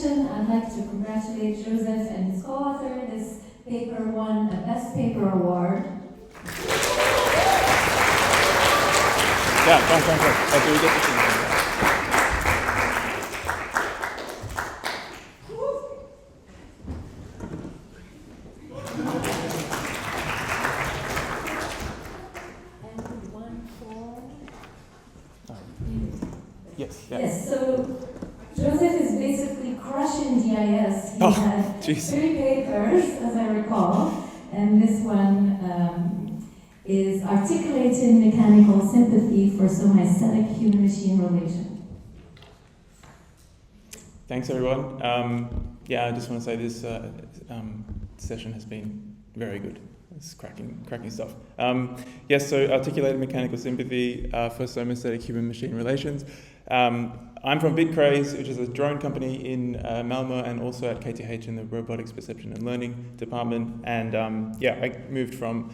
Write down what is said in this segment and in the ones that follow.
presentation. I'd like to congratulate Joseph and his co-author. This paper won a Best Paper Award. Yeah, come. Do we get this? Yes, so Joseph is basically crushing GIS. He had geez. 3 papers, as I recall, and this one is articulating mechanical sympathy for Somaesthetic human-machine relation. Thanks, everyone. I just want to say this session has been very good. It's cracking stuff. So articulating mechanical sympathy for Somaesthetic human-machine relations. I'm from BitCraze, which is a drone company in Malmo, and also at KTH in the Robotics Perception and Learning department. And I moved from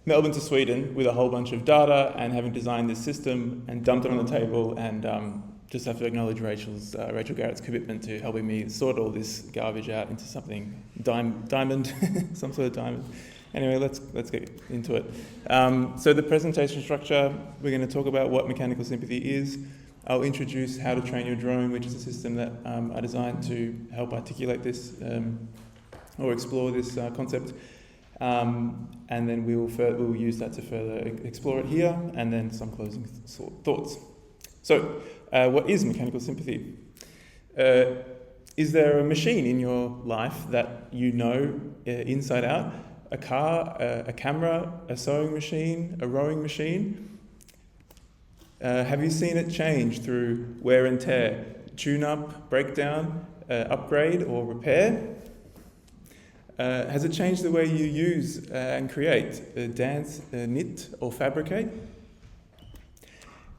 Melbourne to Sweden with a whole bunch of data and having designed this system and dumped it on the table, and just have to acknowledge Rachel Garrett's commitment to helping me sort all this garbage out into something diamond, some sort of diamond. Anyway, let's get into it. So the presentation structure, we're going to talk about what mechanical sympathy is. I'll introduce how to train your drone, which is a system that I designed to help articulate this or explore this concept. And then we'll use that to further explore it here, and then some closing thoughts. So, what is mechanical sympathy? Is there a machine in your life that you know inside out? A car, a camera, a sewing machine, a rowing machine? Have you seen it change through wear and tear, tune-up, breakdown, upgrade, or repair? Has it changed the way you use and create, dance, knit, or fabricate?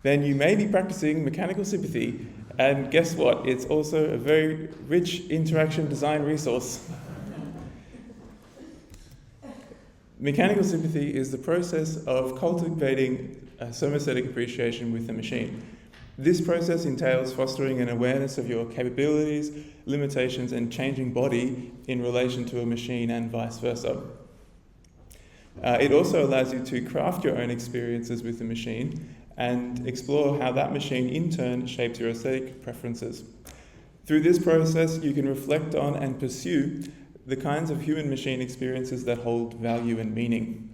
Then you may be practicing mechanical sympathy, and guess what? It's also a very rich interaction design resource. Mechanical sympathy is the process of cultivating somaesthetic appreciation with the machine. This process entails fostering an awareness of your capabilities, limitations, and changing body in relation to a machine and vice versa. It also allows you to craft your own experiences with the machine and explore how that machine in turn shapes your aesthetic preferences. Through this process, you can reflect on and pursue the kinds of human-machine experiences that hold value and meaning.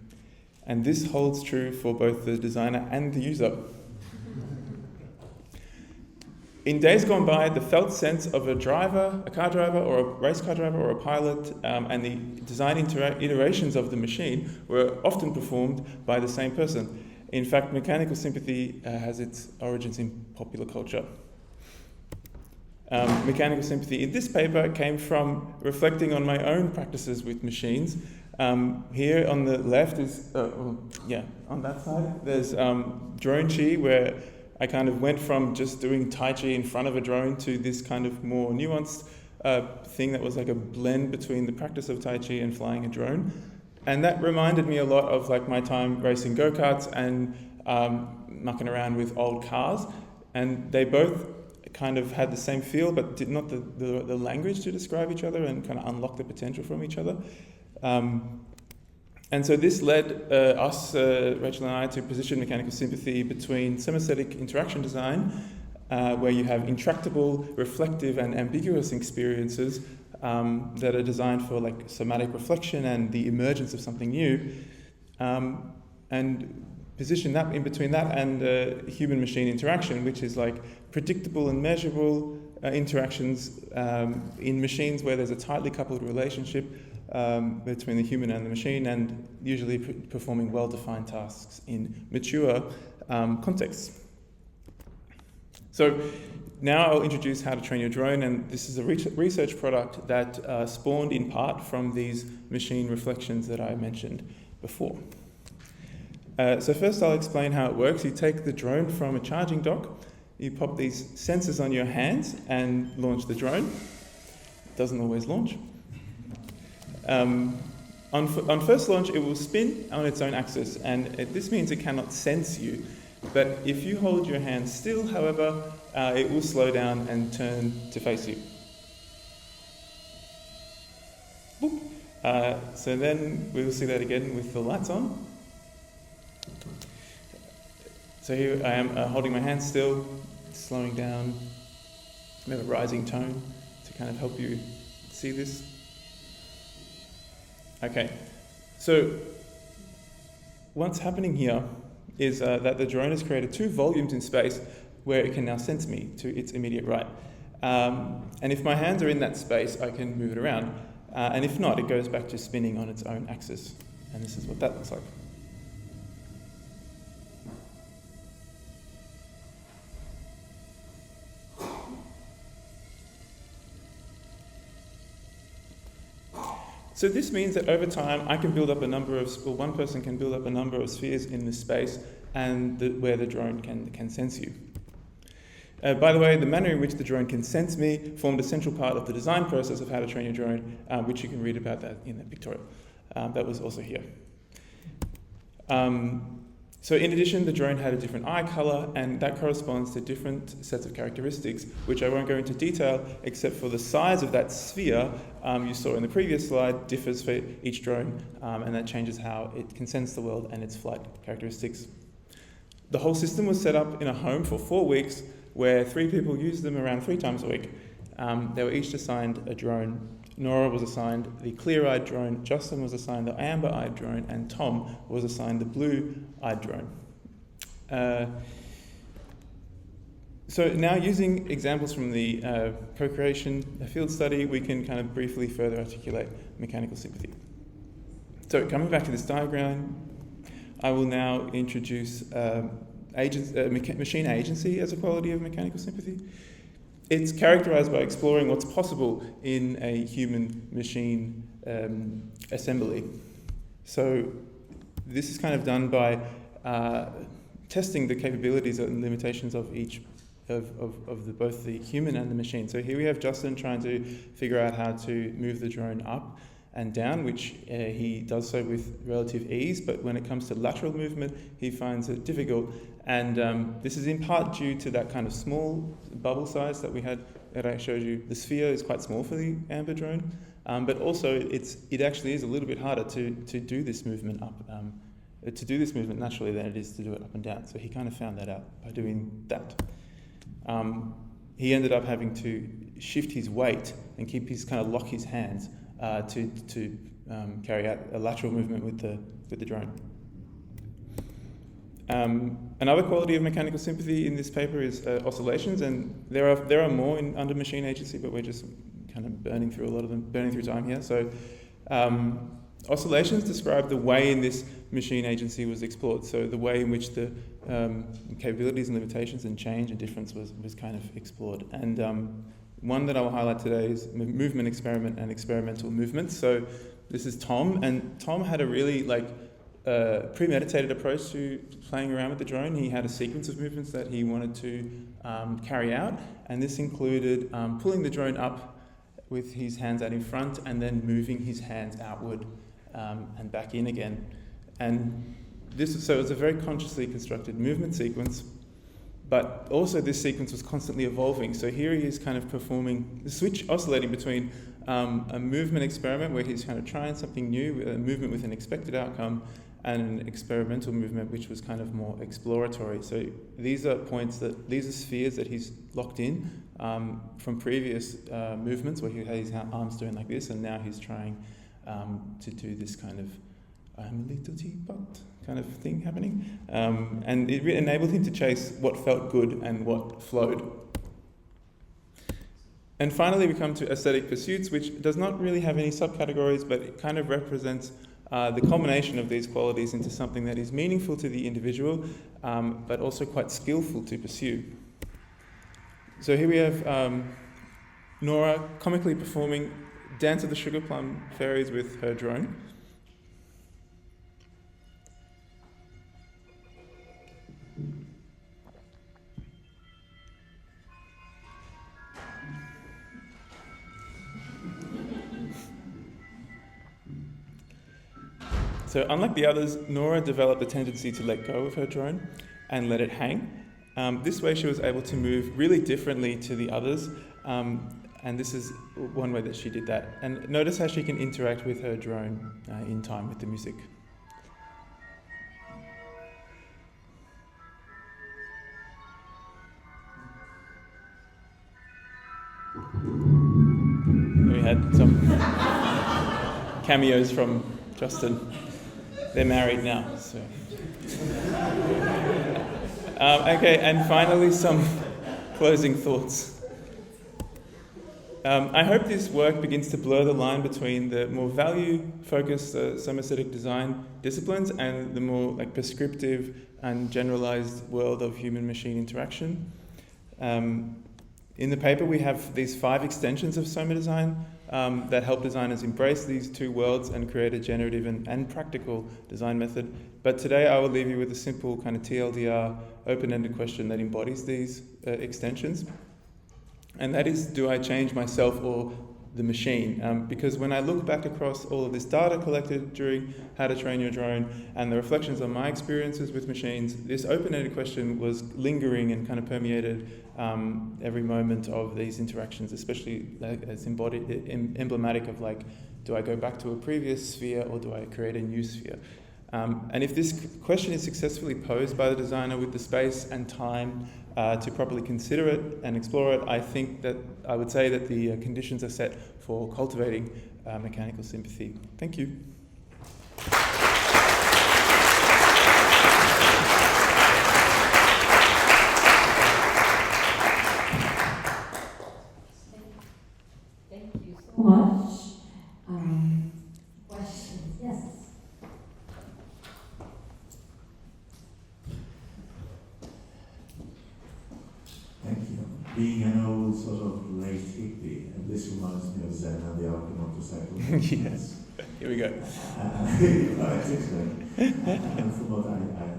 And this holds true for both the designer and the user. In days gone by, the felt sense of a driver, a car driver, or a race car driver, or a pilot, and the design iterations of the machine were often performed by the same person. In fact, mechanical sympathy has its origins in popular culture. Mechanical sympathy in this paper came from reflecting on my own practices with machines. Here on the left is, on that side, there's drone chi, where I kind of went from just doing Tai Chi in front of a drone to this kind of more nuanced thing that was like a blend between the practice of Tai Chi and flying a drone. And that reminded me a lot of like my time racing go-karts and mucking around with old cars. And they both kind of had the same feel, but did not the language to describe each other and kind of unlock the potential from each other. And so this led us, Rachel and I, to position mechanical sympathy between somaesthetic interaction design, where you have intractable, reflective, and ambiguous experiences that are designed for like somatic reflection and the emergence of something new, and position that in between that and human-machine interaction, which is like predictable and measurable interactions in machines where there's a tightly coupled relationship between the human and the machine, and usually performing well-defined tasks in mature contexts. So now I'll introduce how to train your drone, and this is a research product that spawned in part from these machine reflections that I mentioned before. So first I'll explain how it works. You take the drone from a charging dock, you pop these sensors on your hands and launch the drone. It doesn't always launch. On first launch, it will spin on its own axis, and this means it cannot sense you. But if you hold your hand still, however, it will slow down and turn to face you. So then we will see that again with the lights on. So here I am holding my hand still, slowing down. We have a rising tone to kind of help you see this. Okay, so what's happening here is that the drone has created two volumes in space where it can now sense me to its immediate right. And if my hands are in that space, I can move it around. And if not, it goes back to spinning on its own axis. And this is what that looks like. So this means that over time, I can build up a number of, or one person can build up a number of spheres in this space and where the drone can sense you. By the way, the manner in which the drone can sense me formed a central part of the design process of how to train your drone, which you can read about that in the pictorial. That was also here. So in addition, the drone had a different eye color, and that corresponds to different sets of characteristics, which I won't go into detail, except for the size of that sphere you saw in the previous slide differs for each drone, and that changes how it can sense the world and its flight characteristics. The whole system was set up in a home for 4 weeks, where 3 people used them around 3 times a week. They were each assigned a drone. Nora was assigned the clear-eyed drone, Justin was assigned the amber-eyed drone, and Tom was assigned the blue-eyed drone. So now using examples from the co-creation field study, we can kind of briefly further articulate mechanical sympathy. So coming back to this diagram, I will now introduce machine agency as a quality of mechanical sympathy. It's characterized by exploring what's possible in a human-machine assembly. So this is kind of done by testing the capabilities and limitations of each of both the human and the machine. So here we have Justin trying to figure out how to move the drone up and down, which he does so with relative ease, but when it comes to lateral movement, he finds it difficult. And this is in part due to that kind of small bubble size that I showed you. The sphere is quite small for the amber drone, but also it actually is a little bit harder to do this movement up, to do this movement naturally than it is to do it up and down. So he kind of found that out by doing that. He ended up having to shift his weight and lock his hands to carry out a lateral movement with the drone. Another quality of mechanical sympathy in this paper is oscillations, and there are more under machine agency, but we're just kind of burning through time here. So oscillations describe the way in this machine agency was explored. So the way in which the capabilities and limitations and change and difference was kind of explored. And one that I will highlight today is movement experiment and experimental movement. So this is Tom, and Tom had a really premeditated approach to playing around with the drone. He had a sequence of movements that he wanted to carry out, and this included pulling the drone up with his hands out in front and then moving his hands outward and back in again. And so it's a very consciously constructed movement sequence, but also this sequence was constantly evolving. So here he is kind of performing the switch, oscillating between a movement experiment where he's kind of trying something new, a movement with an expected outcome, and an experimental movement which was kind of more exploratory. So these are spheres that he's locked in from previous movements where he had his arms doing like this, and now he's trying to do this kind of I'm a little teapot kind of thing happening. And it enabled him to chase what felt good and what flowed. And finally, we come to aesthetic pursuits, which does not really have any subcategories, but it kind of represents the culmination of these qualities into something that is meaningful to the individual, but also quite skillful to pursue. So here we have Nora comically performing Dance of the Sugar Plum Fairies with her drone. So unlike the others, Nora developed a tendency to let go of her drone and let it hang. This way she was able to move really differently to the others, and this is one way that she did that. And notice how she can interact with her drone in time with the music. We had some cameos from Justin. They're married now, so. Okay, and finally some closing thoughts. I hope this work begins to blur the line between the more value-focused Somaesthetic design disciplines and the more prescriptive and generalized world of human-machine interaction. In the paper, we have these 5 extensions of Soma design that help designers embrace these two worlds and create a generative and practical design method. But today, I will leave you with a simple kind of TLDR, open-ended question that embodies these extensions. And that is, do I change myself or the machine? Because when I look back across all of this data collected during How to Train Your Drone and the reflections on my experiences with machines, this open-ended question was lingering and kind of permeated every moment of these interactions, especially as emblematic of do I go back to a previous sphere or do I create a new sphere? And if this question is successfully posed by the designer with the space and time to properly consider it and explore it, I would say that the conditions are set for cultivating mechanical sympathy. Thank you. Thank you so much. Questions? Yes. Thank you. Being an old sort of late hippie, and this reminds me of Zen and the Ark motorcycle. Yes. Here we go. Right, explain. And from what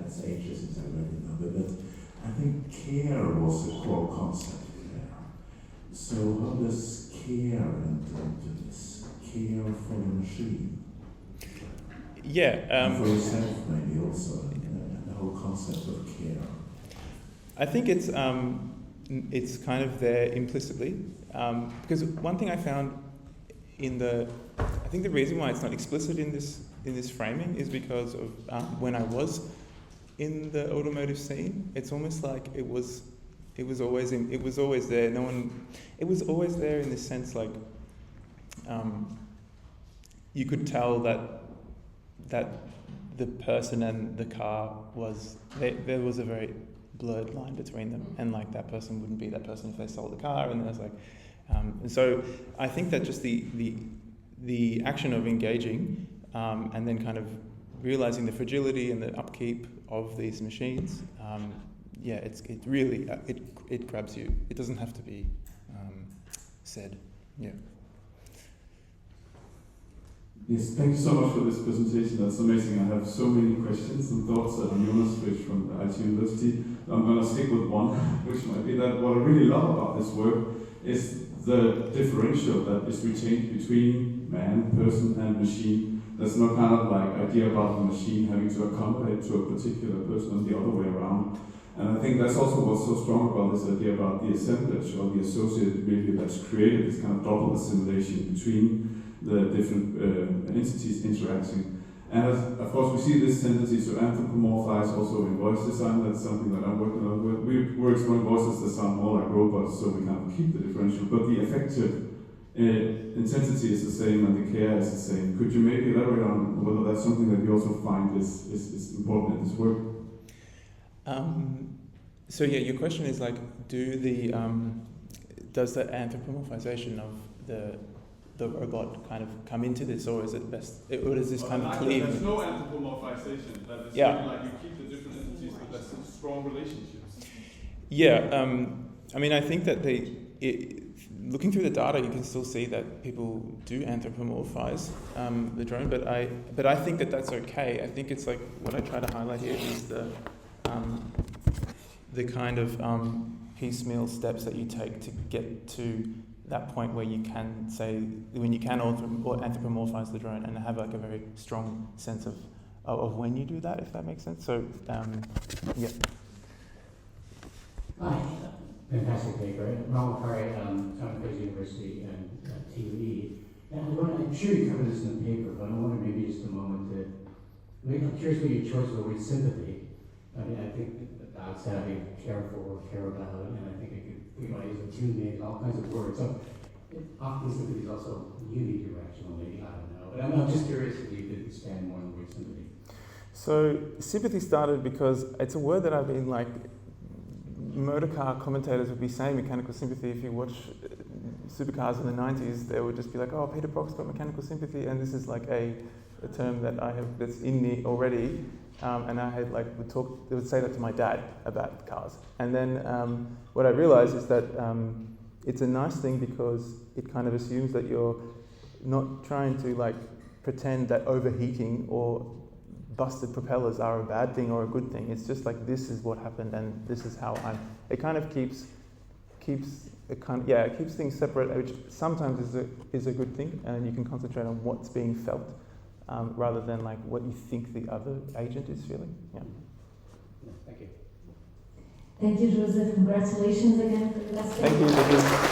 it's ages since I read it now, but I think care was a core concept there. So how does care enter into this? Care for the machine? Yeah. And for yourself maybe also, the whole concept of care. I think it's kind of there implicitly, because one thing I found I think the reason why it's not explicit in this framing is because of when I was in the automotive scene, it's almost like it was always there. It was always there in the sense you could tell that the person and the car there was a very blurred line between them, and that person wouldn't be that person if they sold the car, and there's and so I think that just the action of engaging and then kind of realizing the fragility and the upkeep of these machines, it really grabs you. It doesn't have to be said. Yeah. Yes, thank you so much for this presentation. That's amazing. I have so many questions and thoughts. I'm Jonas Fritsch from the IT University. I'm going to stick with one, which might be that what I really love about this work is the differential that is retained between man, person, and machine. There's no kind of idea about the machine having to accommodate to a particular person and the other way around. And I think that's also what's so strong about this idea about the assemblage or the associated milieu that's created this kind of double assimilation between the different entities interacting. And of course we see this tendency to anthropomorphize also in voice design. That's something that I'm working on. We're exploring voices that sound more like robots, so we kind of keep the differential, but the affective intensity is the same and the care is the same. Could you maybe elaborate on whether that's something that you also find is important in this work? So yeah, your question is does the anthropomorphization of the robot kind of come into this, or is it best, or is this kind of cleave? There's no anthropomorphization, but it's really you keep the different entities with less strong relationships. Yeah, I think that looking through the data, you can still see that people do anthropomorphize the drone, but I think that that's okay. I think it's what I try to highlight here is the kind of piecemeal steps that you take to get to that point where you can anthropomorphize the drone and have a very strong sense of when you do that, if that makes sense. So, yeah. Fantastic. fantastic paper. Ronald Curry, John Fraser University and TUE. And I'm sure you covered this in the paper, but I wonder maybe just a moment to, I'm curious what your choice of the word sympathy. I mean, I think about having care for or care about, and I think it could, we might use attunement, all kinds of words. So often sympathy is also unidirectional, maybe, I don't know. But I'm just curious if you could expand more on the word sympathy. So sympathy started because it's a word that I've been like, motor car commentators would be saying mechanical sympathy. If you watch supercars in the 90s, they would just be like, oh, Peter Brock's got mechanical sympathy, and this is like a term that I have that's in me already. And I had would say that to my dad about cars. And then what I realized is that it's a nice thing because it kind of assumes that you're not trying to like pretend that overheating or busted propellers are a bad thing or a good thing. It's just like, this is what happened and this is how it kind of keeps things separate, which sometimes is a good thing, and you can concentrate on what's being felt rather than like what you think the other agent is feeling. Yeah. Thank you. Thank you, Joseph. Congratulations again for the best. Thank you.